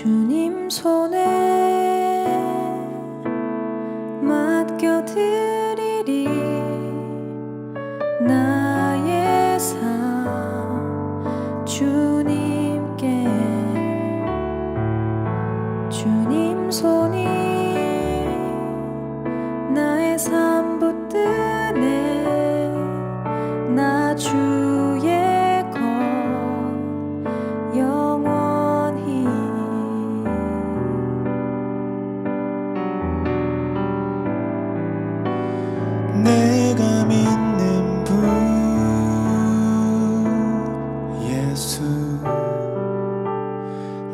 주님 손에 맡겨드리리. 나의 삶 주님께, 주님 손이 나의 삶 붙드네. 나 주의 것 영원히. 내가 믿는 분 예수,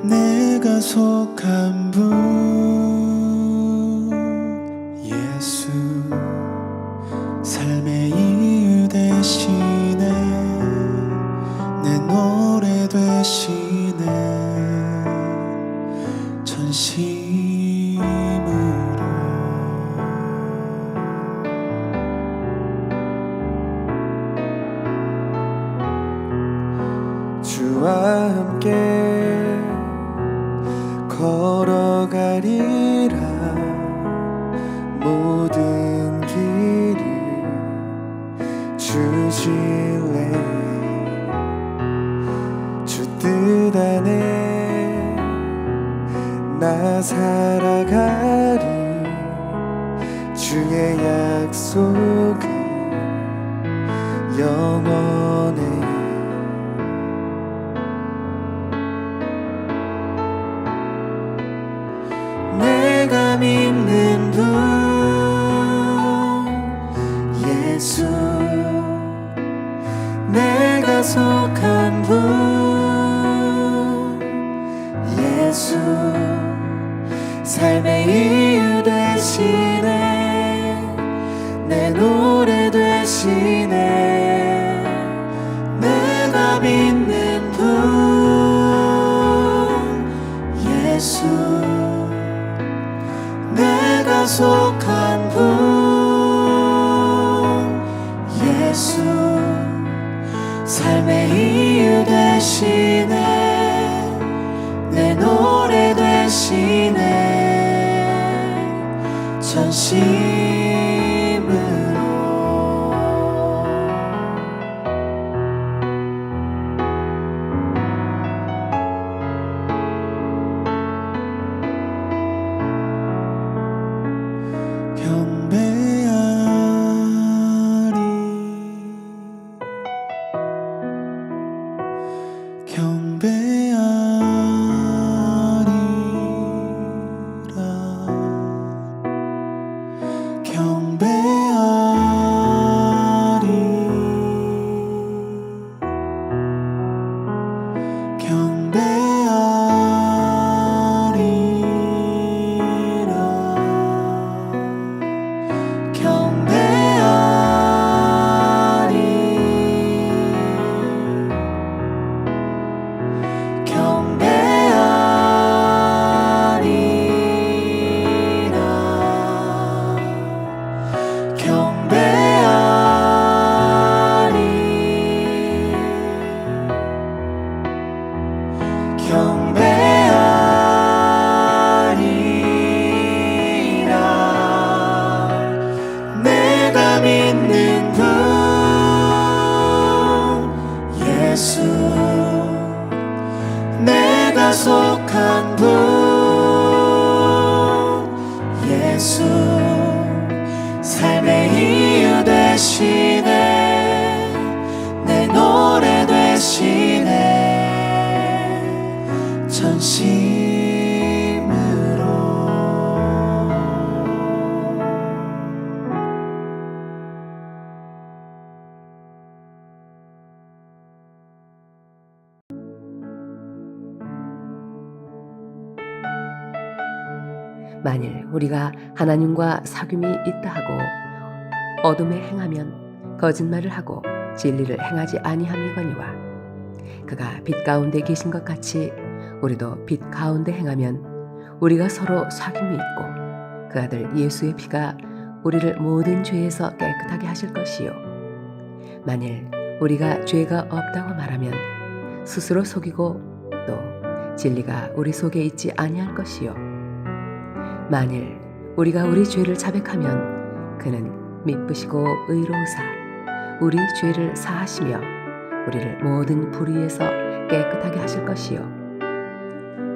내가 속한 분 예수, 삶의 이유 되시네. 내 노래 되시네. 전심으로 주와 함께 걸어가리라. 모든 길을 주실래. 주 뜻 안에 나 살아가리. 주의 약속은 영원해. 내가 믿는 분 예수, 내가 속한 분 예수, 삶의 이유 되시네. 내 노래 되시네. 내가 믿는 분 예수, 내가 속한 분 예수, 삶의 이유 되시네. 내 노래 되시네. 전심으로. 내가 믿는 분 예수, 내가 속한 분 예수, 삶의 이유 되시네. 내 노래 되시네. 전심으로. 만일 우리가 하나님과 사귐이 있다 하고 어둠에 행하면 거짓말을 하고 진리를 행하지 아니함이거니와, 그가 빛 가운데 계신 것 같이 우리도 빛 가운데 행하면 우리가 서로 사귐이 있고 그 아들 예수의 피가 우리를 모든 죄에서 깨끗하게 하실 것이요, 만일 우리가 죄가 없다고 말하면 스스로 속이고 또 진리가 우리 속에 있지 아니할 것이요 만일 우리가 우리 죄를 자백하면 그는 미쁘시고 의로우사 우리 죄를 사하시며 우리를 모든 불의에서 깨끗하게 하실 것이요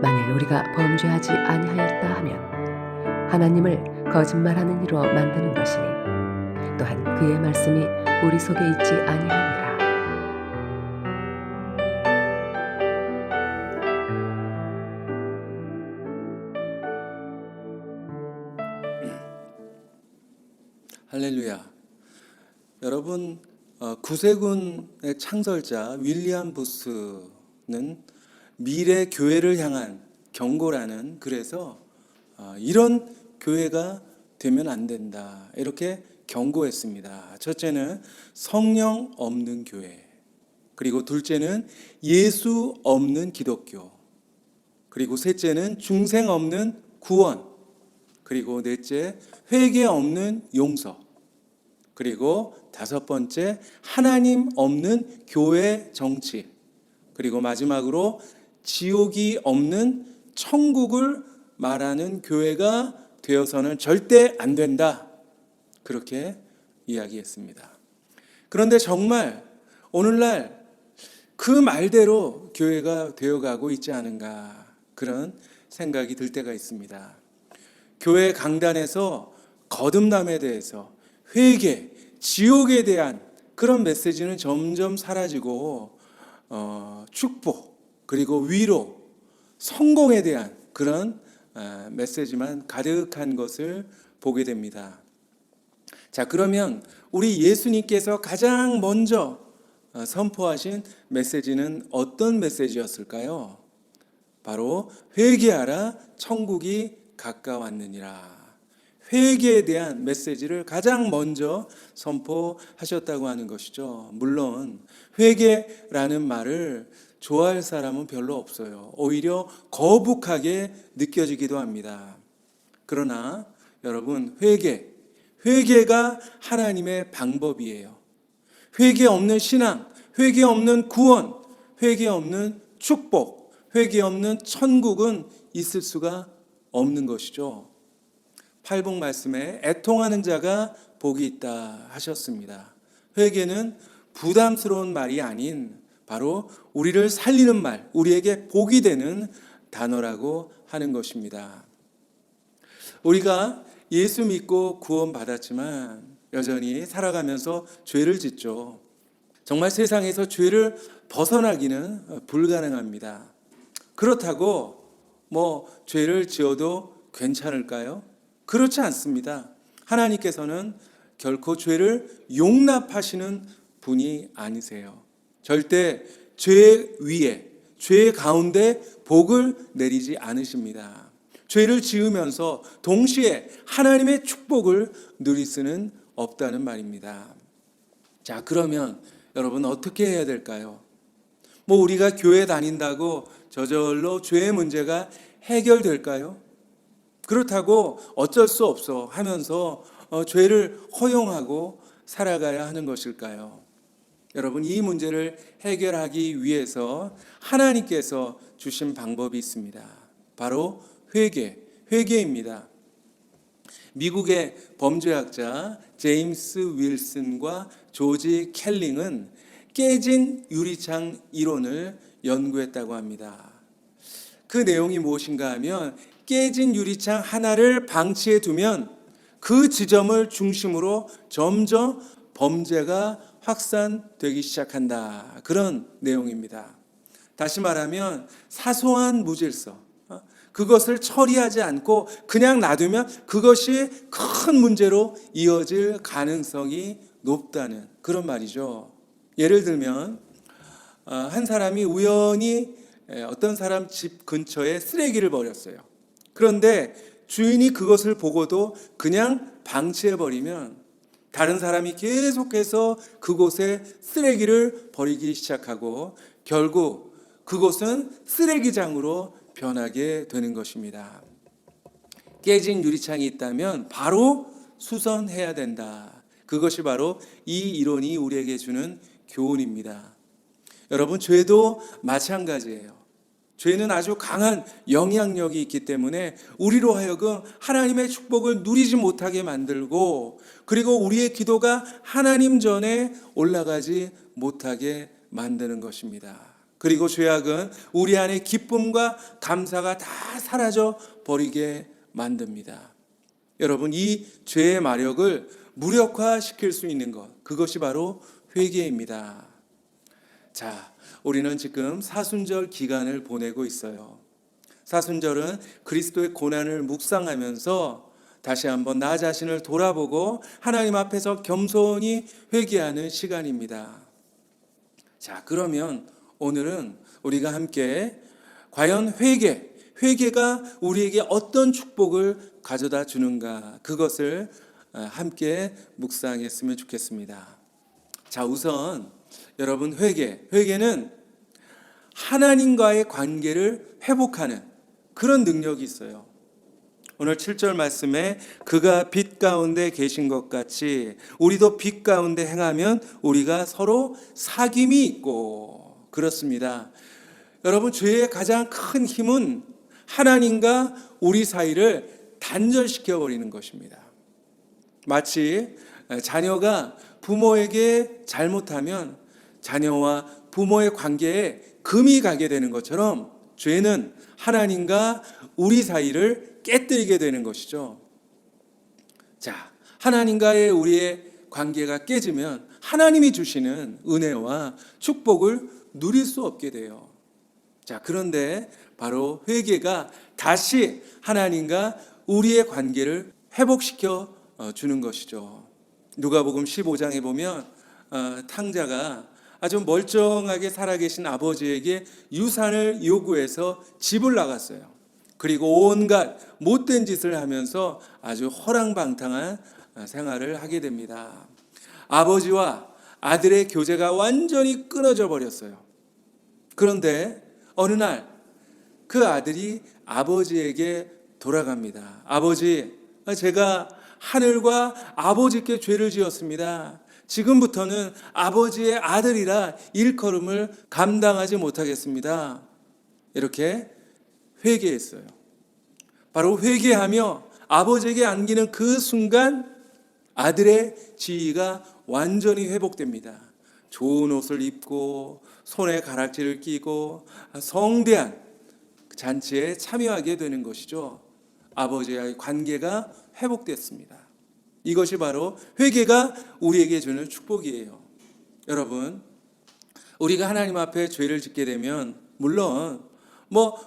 만일 우리가 범죄하지 아니하였다 하면 하나님을 거짓말하는 이로 만드는 것이니 또한 그의 말씀이 우리 속에 있지 아니하니라. 할렐루야. 여러분, 구세군의 창설자 윌리엄 부스는 미래 교회를 향한 경고라는 글에서 이런 교회가 되면 안 된다 이렇게 경고했습니다. 첫째는 성령 없는 교회, 그리고 둘째는 예수 없는 기독교, 그리고 셋째는 중생 없는 구원, 그리고 넷째 회개 없는 용서, 그리고 다섯 번째 하나님 없는 교회 정치, 그리고 마지막으로 지옥이 없는 천국을 말하는 교회가 되어서는 절대 안 된다 그렇게 이야기했습니다. 그런데 정말 오늘날 그 말대로 교회가 되어가고 있지 않은가 그런 생각이 들 때가 있습니다. 교회 강단에서 거듭남에 대해서 회개, 지옥에 대한 그런 메시지는 점점 사라지고 축복, 그리고 위로, 성공에 대한 그런 메시지만 가득한 것을 보게 됩니다. 자, 그러면 우리 예수님께서 가장 먼저 선포하신 메시지는 어떤 메시지였을까요? 바로 회개하라 천국이 가까웠느니라. 회개에 대한 메시지를 가장 먼저 선포하셨다고 하는 것이죠. 물론 회개라는 말을 좋아할 사람은 별로 없어요. 오히려 거북하게 느껴지기도 합니다. 그러나 여러분, 회개가 하나님의 방법이에요. 회개 없는 신앙, 회개 없는 구원, 회개 없는 축복, 회개 없는 천국은 있을 수가 없는 것이죠. 팔복 말씀에 애통하는 자가 복이 있다 하셨습니다. 회개는 부담스러운 말이 아닌 바로 우리를 살리는 말, 우리에게 복이 되는 단어라고 하는 것입니다. 우리가 예수 믿고 구원받았지만 여전히 살아가면서 죄를 짓죠. 정말 세상에서 죄를 벗어나기는 불가능합니다. 그렇다고 죄를 지어도 괜찮을까요? 그렇지 않습니다. 하나님께서는 결코 죄를 용납하시는 분이 아니세요. 절대 죄 위에, 죄 가운데 복을 내리지 않으십니다. 죄를 지으면서 동시에 하나님의 축복을 누릴 수는 없다는 말입니다. 자, 그러면 여러분 어떻게 해야 될까요? 우리가 교회 다닌다고 저절로 죄의 문제가 해결될까요? 그렇다고 어쩔 수 없어 하면서 죄를 허용하고 살아가야 하는 것일까요? 여러분, 이 문제를 해결하기 위해서 하나님께서 주신 방법이 있습니다. 바로 회개입니다. 미국의 범죄학자 제임스 윌슨과 조지 켈링은 깨진 유리창 이론을 연구했다고 합니다. 그 내용이 무엇인가 하면 깨진 유리창 하나를 방치해 두면 그 지점을 중심으로 점점 범죄가 확산되기 시작한다. 그런 내용입니다. 다시 말하면 사소한 무질서, 그것을 처리하지 않고 그냥 놔두면 그것이 큰 문제로 이어질 가능성이 높다는 그런 말이죠. 예를 들면 한 사람이 우연히 어떤 사람 집 근처에 쓰레기를 버렸어요. 그런데 주인이 그것을 보고도 그냥 방치해버리면 다른 사람이 계속해서 그곳에 쓰레기를 버리기 시작하고 결국 그곳은 쓰레기장으로 변하게 되는 것입니다. 깨진 유리창이 있다면 바로 수선해야 된다. 그것이 바로 이 이론이 우리에게 주는 교훈입니다. 여러분, 죄도 마찬가지예요. 죄는 아주 강한 영향력이 있기 때문에 우리로 하여금 하나님의 축복을 누리지 못하게 만들고, 그리고 우리의 기도가 하나님 전에 올라가지 못하게 만드는 것입니다. 그리고 죄악은 우리 안에 기쁨과 감사가 다 사라져 버리게 만듭니다. 여러분, 이 죄의 마력을 무력화시킬 수 있는 것, 그것이 바로 회개입니다. 자, 우리는 지금 사순절 기간을 보내고 있어요. 사순절은 그리스도의 고난을 묵상하면서 다시 한번 나 자신을 돌아보고 하나님 앞에서 겸손히 회개하는 시간입니다. 자, 그러면 오늘은 우리가 함께 과연 회개가 우리에게 어떤 축복을 가져다 주는가, 그것을 함께 묵상했으면 좋겠습니다. 자, 우선 여러분, 회개는 하나님과의 관계를 회복하는 그런 능력이 있어요. 오늘 7절 말씀에 그가 빛 가운데 계신 것 같이 우리도 빛 가운데 행하면 우리가 서로 사귐이 있고, 그렇습니다. 여러분, 죄의 가장 큰 힘은 하나님과 우리 사이를 단절시켜 버리는 것입니다. 마치 자녀가 부모에게 잘못하면 자녀와 부모의 관계에 금이 가게 되는 것처럼 죄는 하나님과 우리 사이를 깨뜨리게 되는 것이죠. 자, 하나님과의 우리의 관계가 깨지면 하나님이 주시는 은혜와 축복을 누릴 수 없게 돼요. 자, 그런데 바로 회개가 다시 하나님과 우리의 관계를 회복시켜 주는 것이죠. 누가복음 15장에 보면 탕자가 아주 멀쩡하게 살아계신 아버지에게 유산을 요구해서 집을 나갔어요. 그리고 온갖 못된 짓을 하면서 아주 허랑방탕한 생활을 하게 됩니다. 아버지와 아들의 교제가 완전히 끊어져 버렸어요. 그런데 어느 날 그 아들이 아버지에게 돌아갑니다. 아버지, 제가 하늘과 아버지께 죄를 지었습니다. 지금부터는 아버지의 아들이라 일컬음을 감당하지 못하겠습니다. 이렇게 회개했어요. 바로 회개하며 아버지에게 안기는 그 순간 아들의 지위가 완전히 회복됩니다. 좋은 옷을 입고 손에 가락지를 끼고 성대한 잔치에 참여하게 되는 것이죠. 아버지와의 관계가 회복됐습니다. 이것이 바로 회개가 우리에게 주는 축복이에요. 여러분, 우리가 하나님 앞에 죄를 짓게 되면 물론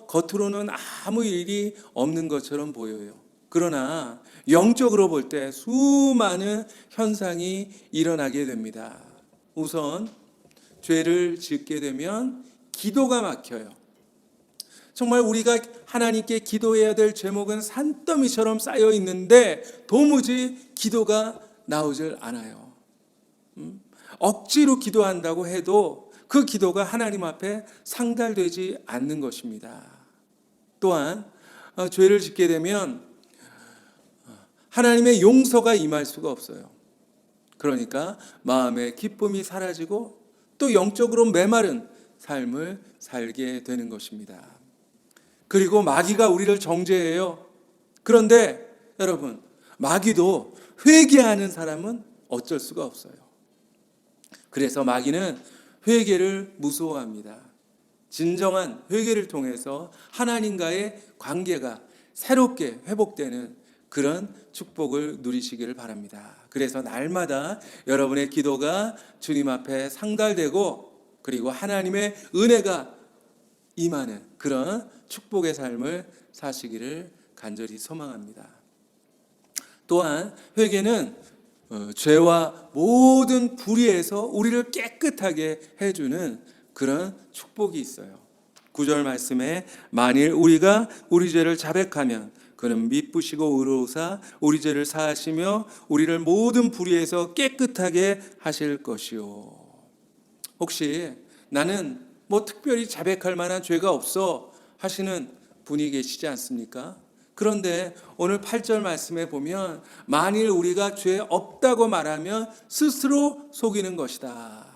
겉으로는 아무 일이 없는 것처럼 보여요. 그러나 영적으로 볼 때 수많은 현상이 일어나게 됩니다. 우선 죄를 짓게 되면 기도가 막혀요. 정말 우리가 하나님께 기도해야 될 제목은 산더미처럼 쌓여 있는데 도무지 기도가 나오질 않아요. 억지로 기도한다고 해도 그 기도가 하나님 앞에 상달되지 않는 것입니다. 또한 죄를 짓게 되면 하나님의 용서가 임할 수가 없어요. 그러니까 마음의 기쁨이 사라지고 또 영적으로 메마른 삶을 살게 되는 것입니다. 그리고 마귀가 우리를 정죄해요. 그런데 여러분, 마귀도 회개하는 사람은 어쩔 수가 없어요. 그래서 마귀는 회개를 무서워합니다. 진정한 회개를 통해서 하나님과의 관계가 새롭게 회복되는 그런 축복을 누리시기를 바랍니다. 그래서 날마다 여러분의 기도가 주님 앞에 상달되고 그리고 하나님의 은혜가 임하는 그런 축복의 삶을 사시기를 간절히 소망합니다. 또한 회개는 죄와 모든 불의에서 우리를 깨끗하게 해주는 그런 축복이 있어요. 9절 말씀에 만일 우리가 우리 죄를 자백하면 그는 미쁘시고 의로우사 우리 죄를 사하시며 우리를 모든 불의에서 깨끗하게 하실 것이요. 혹시 나는 특별히 자백할 만한 죄가 없어 하시는 분이 계시지 않습니까? 그런데 오늘 8절 말씀에 보면 만일 우리가 죄 없다고 말하면 스스로 속이는 것이다.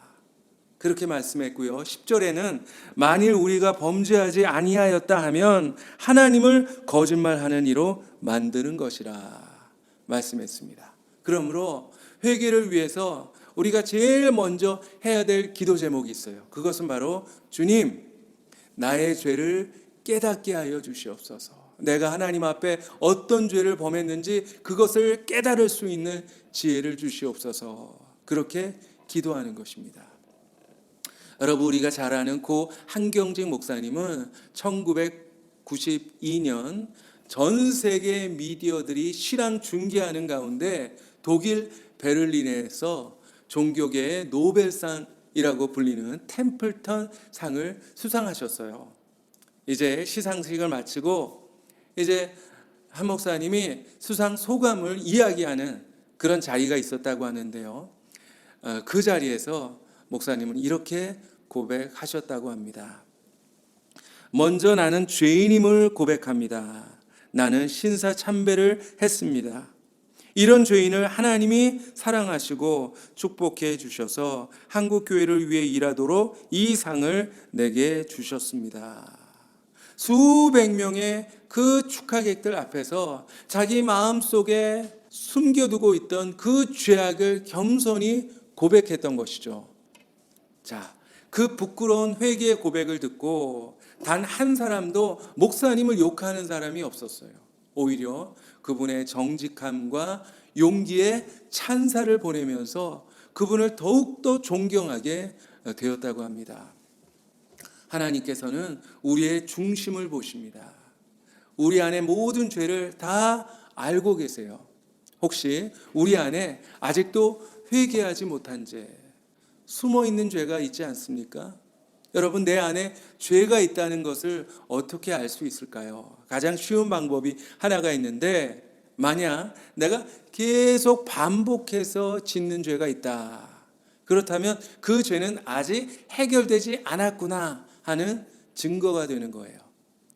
그렇게 말씀했고요. 10절에는 만일 우리가 범죄하지 아니하였다 하면 하나님을 거짓말하는 이로 만드는 것이라 말씀했습니다. 그러므로 회개를 위해서 우리가 제일 먼저 해야 될 기도 제목이 있어요. 그것은 바로 주님, 나의 죄를 깨닫게 하여 주시옵소서. 내가 하나님 앞에 어떤 죄를 범했는지 그것을 깨달을 수 있는 지혜를 주시옵소서. 그렇게 기도하는 것입니다. 여러분, 우리가 잘 아는 고 한경직 목사님은 1992년 전 세계 미디어들이 실황 중계하는 가운데 독일 베를린에서 종교계의 노벨상이라고 불리는 템플턴 상을 수상하셨어요. 이제 시상식을 마치고 이제 한 목사님이 수상 소감을 이야기하는 그런 자리가 있었다고 하는데요. 그 자리에서 목사님은 이렇게 고백하셨다고 합니다. 먼저 나는 죄인임을 고백합니다. 나는 신사참배를 했습니다. 이런 죄인을 하나님이 사랑하시고 축복해 주셔서 한국교회를 위해 일하도록 이 상을 내게 주셨습니다. 수백 명의 그 축하객들 앞에서 자기 마음속에 숨겨두고 있던 그 죄악을 겸손히 고백했던 것이죠. 자, 그 부끄러운 회개의 고백을 듣고 단 한 사람도 목사님을 욕하는 사람이 없었어요. 오히려 그분의 정직함과 용기에 찬사를 보내면서 그분을 더욱더 존경하게 되었다고 합니다. 하나님께서는 우리의 중심을 보십니다. 우리 안에 모든 죄를 다 알고 계세요. 혹시 우리 안에 아직도 회개하지 못한 죄, 숨어 있는 죄가 있지 않습니까? 여러분, 내 안에 죄가 있다는 것을 어떻게 알 수 있을까요? 가장 쉬운 방법이 하나가 있는데, 만약 내가 계속 반복해서 짓는 죄가 있다, 그렇다면 그 죄는 아직 해결되지 않았구나 하는 증거가 되는 거예요.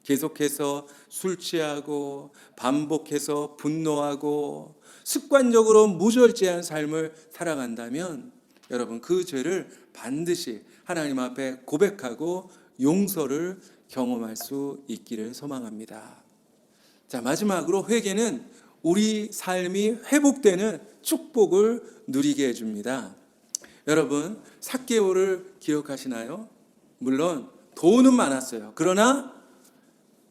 계속해서 술 취하고 반복해서 분노하고 습관적으로 무절제한 삶을 살아간다면 여러분, 그 죄를 반드시 하나님 앞에 고백하고 용서를 경험할 수 있기를 소망합니다. 자, 마지막으로 회개는 우리 삶이 회복되는 축복을 누리게 해줍니다. 여러분, 삭개오를 기억하시나요? 물론 돈은 많았어요. 그러나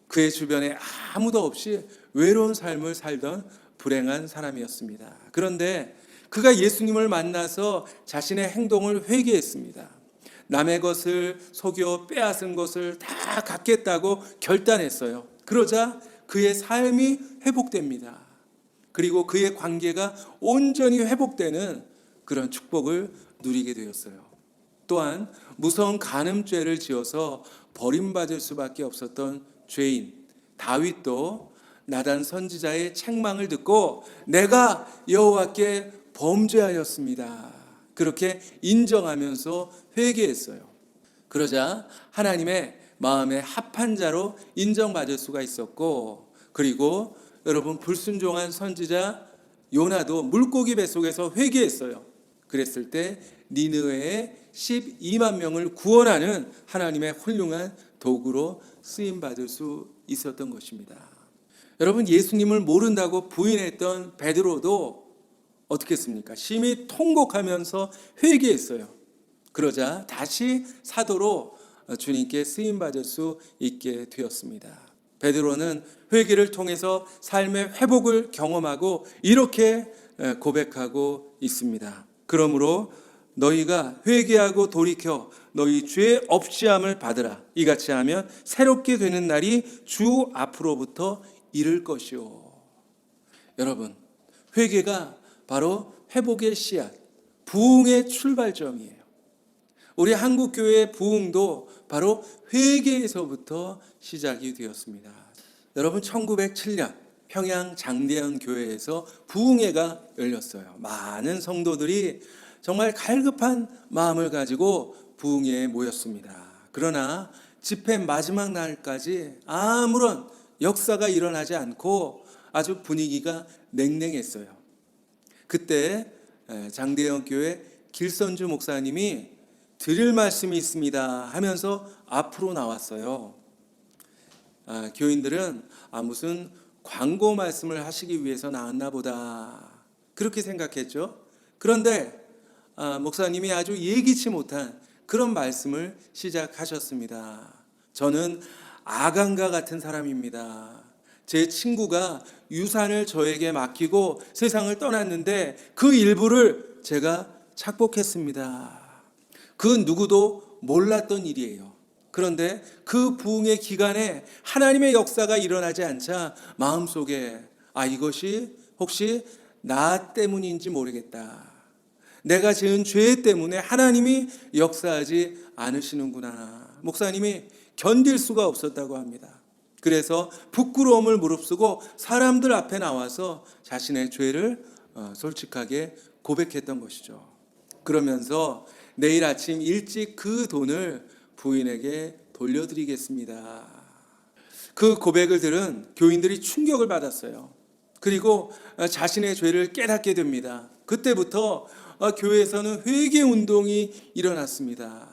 그의 주변에 아무도 없이 외로운 삶을 살던 불행한 사람이었습니다. 그런데 그가 예수님을 만나서 자신의 행동을 회개했습니다. 남의 것을 속여 빼앗은 것을 다 갚겠다고 결단했어요. 그러자 그의 삶이 회복됩니다. 그리고 그의 관계가 온전히 회복되는 그런 축복을 누리게 되었어요. 또한 무서운 간음죄를 지어서 버림받을 수밖에 없었던 죄인 다윗도 나단 선지자의 책망을 듣고 내가 여호와께 범죄하였습니다, 그렇게 인정하면서 회개했어요. 그러자 하나님의 마음에 합한 자로 인정받을 수가 있었고, 그리고 여러분, 불순종한 선지자 요나도 물고기 뱃속에서 회개했어요. 그랬을 때 니느웨의 12만 명을 구원하는 하나님의 훌륭한 도구로 쓰임받을 수 있었던 것입니다. 여러분, 예수님을 모른다고 부인했던 베드로도 어떻게 했습니까? 심히 통곡하면서 회개했어요. 그러자 다시 사도로 주님께 쓰임받을 수 있게 되었습니다. 베드로는 회개를 통해서 삶의 회복을 경험하고 이렇게 고백하고 있습니다. 그러므로 너희가 회개하고 돌이켜 너희 죄 없이함을 받으라. 이같이 하면 새롭게 되는 날이 주 앞으로부터 이를 것이요. 여러분, 회개가 바로 회복의 씨앗, 부흥의 출발점이에요. 우리 한국교회의 부흥도 바로 회개에서부터 시작이 되었습니다. 여러분, 1907년 평양 장대현 교회에서 부흥회가 열렸어요. 많은 성도들이 정말 갈급한 마음을 가지고 부흥회에 모였습니다. 그러나 집회 마지막 날까지 아무런 역사가 일어나지 않고 아주 분위기가 냉랭했어요. 그때 장대현 교회 길선주 목사님이 드릴 말씀이 있습니다 하면서 앞으로 나왔어요. 교인들은 무슨 광고 말씀을 하시기 위해서 나왔나 보다 그렇게 생각했죠. 그런데 목사님이 아주 예기치 못한 그런 말씀을 시작하셨습니다. 저는 아간과 같은 사람입니다. 제 친구가 유산을 저에게 맡기고 세상을 떠났는데 그 일부를 제가 착복했습니다. 그 누구도 몰랐던 일이에요. 그런데 그 부흥의 기간에 하나님의 역사가 일어나지 않자 마음속에 이것이 혹시 나 때문인지 모르겠다. 내가 지은 죄 때문에 하나님이 역사하지 않으시는구나. 목사님이 견딜 수가 없었다고 합니다. 그래서 부끄러움을 무릅쓰고 사람들 앞에 나와서 자신의 죄를 솔직하게 고백했던 것이죠. 그러면서 내일 아침 일찍 그 돈을 부인에게 돌려드리겠습니다. 그 고백을 들은 교인들이 충격을 받았어요. 그리고 자신의 죄를 깨닫게 됩니다. 그때부터 교회에서는 회개 운동이 일어났습니다.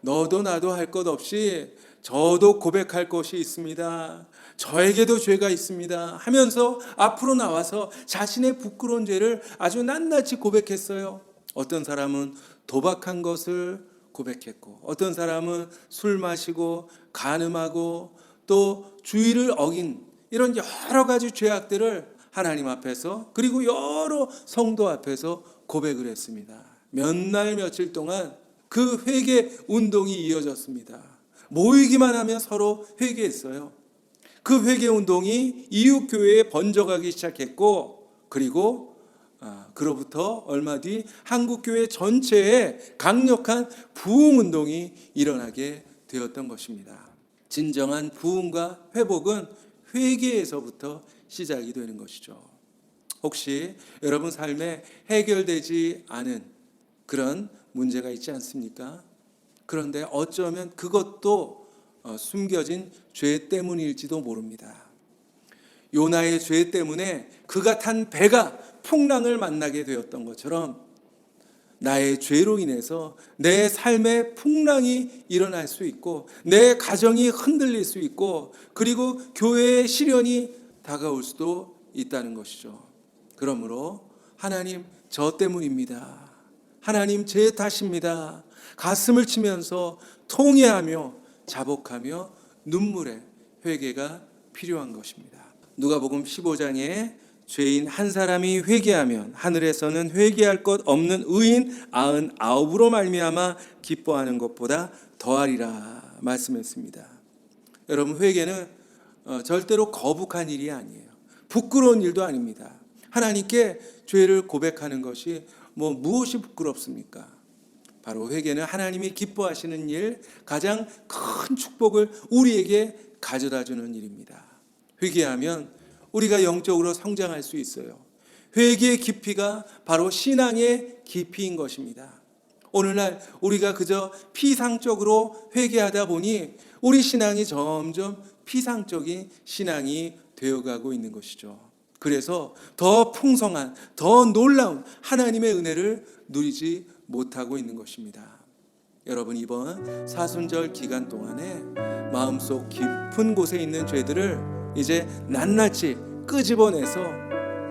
너도 나도 할 것 없이 저도 고백할 것이 있습니다. 저에게도 죄가 있습니다. 하면서 앞으로 나와서 자신의 부끄러운 죄를 아주 낱낱이 고백했어요. 어떤 사람은 도박한 것을 고백했고, 어떤 사람은 술 마시고 간음하고 또 주의를 어긴 이런 여러 가지 죄악들을 하나님 앞에서 그리고 여러 성도 앞에서 고백을 했습니다. 몇 날 며칠 동안 그 회개 운동이 이어졌습니다. 모이기만 하면 서로 회개했어요. 그 회개 운동이 이웃 교회에 번져가기 시작했고, 그리고 그로부터 얼마 뒤 한국 교회 전체에 강력한 부흥 운동이 일어나게 되었던 것입니다. 진정한 부흥과 회복은 회개에서부터 시작이 되는 것이죠. 혹시 여러분 삶에 해결되지 않은 그런 문제가 있지 않습니까? 그런데 어쩌면 그것도 숨겨진 죄 때문일지도 모릅니다. 요나의 죄 때문에 그가 탄 배가 풍랑을 만나게 되었던 것처럼 나의 죄로 인해서 내 삶에 풍랑이 일어날 수 있고 내 가정이 흔들릴 수 있고 그리고 교회의 시련이 다가올 수도 있다는 것이죠. 그러므로 하나님 저 때문입니다. 하나님 제 탓입니다. 가슴을 치면서 통회하며 자복하며 눈물의 회개가 필요한 것입니다. 누가복음 15장에 죄인 한 사람이 회개하면 하늘에서는 회개할 것 없는 의인 99으로 말미암아 기뻐하는 것보다 더하리라 말씀했습니다. 여러분, 회개는 절대로 거북한 일이 아니에요. 부끄러운 일도 아닙니다. 하나님께 죄를 고백하는 것이 무엇이 부끄럽습니까? 바로 회개는 하나님이 기뻐하시는 일, 가장 큰 축복을 우리에게 가져다주는 일입니다. 회개하면 우리가 영적으로 성장할 수 있어요. 회개의 깊이가 바로 신앙의 깊이인 것입니다. 오늘날 우리가 그저 피상적으로 회개하다 보니 우리 신앙이 점점 피상적인 신앙이 되어가고 있는 것이죠. 그래서 더 풍성한, 더 놀라운 하나님의 은혜를 누리지 못하고 있는 것입니다. 여러분, 이번 사순절 기간 동안에 마음속 깊은 곳에 있는 죄들을 이제 낱낱이 끄집어내서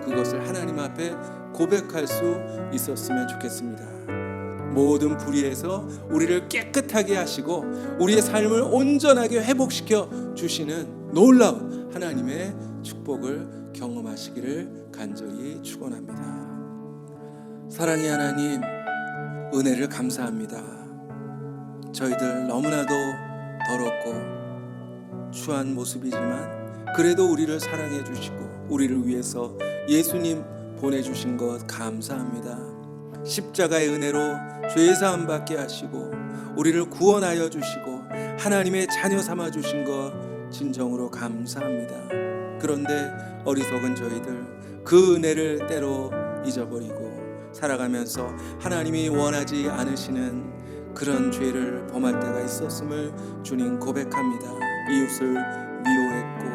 그것을 하나님 앞에 고백할 수 있었으면 좋겠습니다. 모든 불의에서 우리를 깨끗하게 하시고 우리의 삶을 온전하게 회복시켜 주시는 놀라운 하나님의 축복을 경험하시기를 간절히 축원합니다. 사랑의 하나님, 은혜를 감사합니다. 저희들 너무나도 더럽고 추한 모습이지만 그래도 우리를 사랑해 주시고 우리를 위해서 예수님 보내주신 것 감사합니다. 십자가의 은혜로 죄사함 받게 하시고 우리를 구원하여 주시고 하나님의 자녀 삼아 주신 것 진정으로 감사합니다. 그런데 어리석은 저희들 그 은혜를 때로 잊어버리고 살아가면서 하나님이 원하지 않으시는 그런 죄를 범할 때가 있었음을 주님 고백합니다. 이웃을 미워했고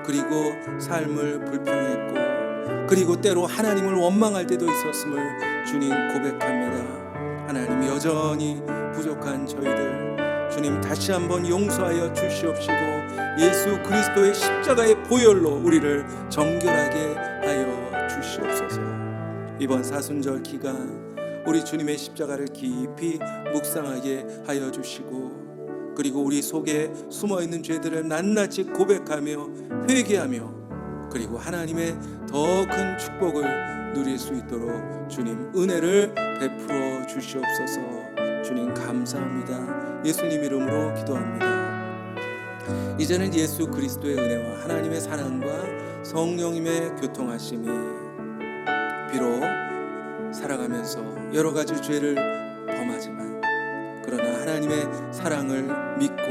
그리고 삶을 불평했고 그리고 때로 하나님을 원망할 때도 있었음을 주님 고백합니다. 하나님이 여전히 여전히 부족한 저희들 주님 다시 한번 용서하여 주시옵시고 예수 그리스도의 십자가의 보혈로 우리를 정결하게 하여 주시옵소서. 이번 사순절 기간 우리 주님의 십자가를 깊이 묵상하게 하여 주시고 그리고 우리 속에 숨어있는 죄들을 낱낱이 고백하며 회개하며 그리고 하나님의 더 큰 축복을 누릴 수 있도록 주님 은혜를 베풀어 주시옵소서. 주님 감사합니다. 예수님 이름으로 기도합니다. 이제는 예수 그리스도의 은혜와 하나님의 사랑과 성령님의 교통하심이 비록 살아가면서 여러 가지 죄를 범하지만 그러나 하나님의 사랑을 믿고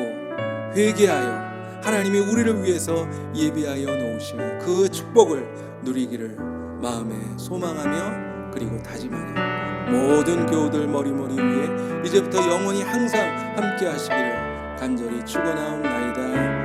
회개하여 하나님이 우리를 위해서 예비하여 놓으신 그 축복을 누리기를 마음에 소망하며 그리고 다짐하는 모든 교우들 머리머리 위에 이제부터 영원히 항상 함께 하시기를 간절히 축원하옵나이다.